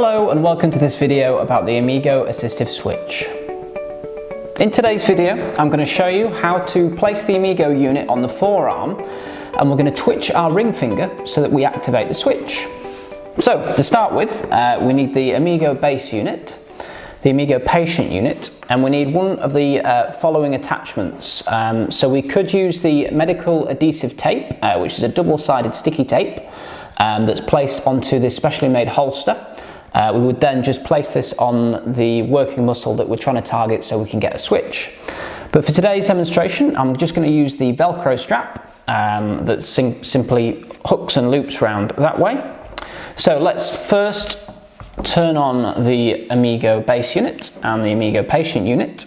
Hello and welcome to this video about the Emego Assistive switch. In today's video I'm going to show you how to place the Emego unit on the forearm, and we're going to twitch our ring finger so that we activate the switch. So to start with, we need the Emego base unit, the Emego patient unit, and we need one of the following attachments. So we could use the medical adhesive tape, which is a double-sided sticky tape that's placed onto this specially made holster. We would then just place this on the working muscle that we're trying to target so we can get a switch. But for today's demonstration, I'm just going to use the Velcro strap that simply hooks and loops round that way. So let's first turn on the Emego base unit and the Emego patient unit,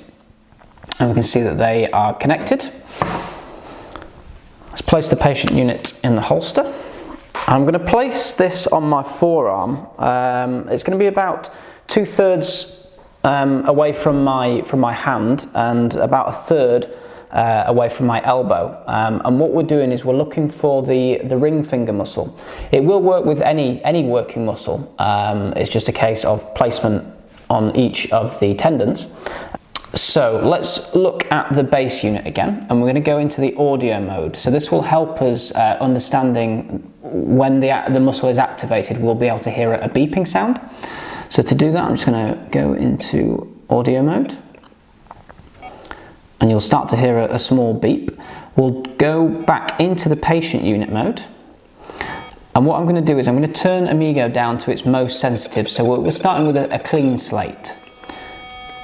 and we can see that they are connected. Let's place the patient unit in the holster. I'm going to place this on my forearm. It's going to be about 2/3 away from my hand and about 1/3 away from my elbow. And what we're doing is we're looking for the ring finger muscle. It will work with any working muscle. It's just a case of placement on each of the tendons. So let's look at the base unit again, and we're going to go into the audio mode. So this will help us understanding when the muscle is activated. We'll be able to hear a beeping sound. So to do that, I'm just going to go into audio mode, and you'll start to hear a small beep. We'll go back into the patient unit mode, and what I'm going to do is I'm going to turn Emego down to its most sensitive. So we're starting with a clean slate.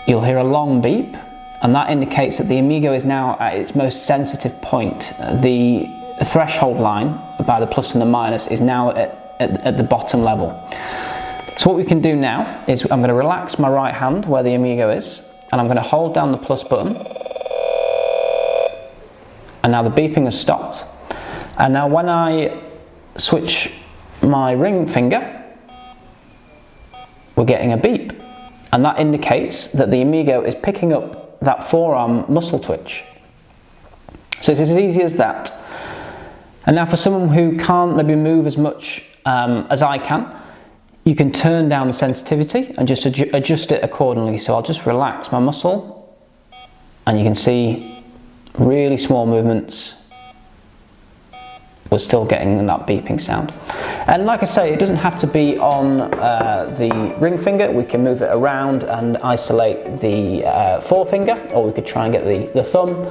You'll hear a long beep, and that indicates that the Emego is now at its most sensitive point. The threshold line by the plus and the minus is now at the bottom level. So what we can do now is I'm going to relax my right hand where the Emego is, and I'm going to hold down the plus button, and now the beeping has stopped. And now when I switch my ring finger, we're getting a beep. And that indicates that the Emego is picking up that forearm muscle twitch. So it's as easy as that. And now for someone who can't maybe move as much as I can, you can turn down the sensitivity and just adjust it accordingly. So I'll just relax my muscle, and you can see really small movements. We're still getting that beeping sound. And like I say, it doesn't have to be on the ring finger. We can move it around and isolate the forefinger, or we could try and get the thumb.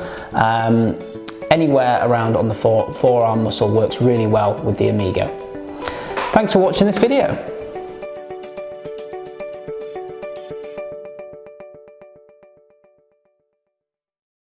Anywhere around on the forearm muscle works really well with the Emego. Thanks for watching this video.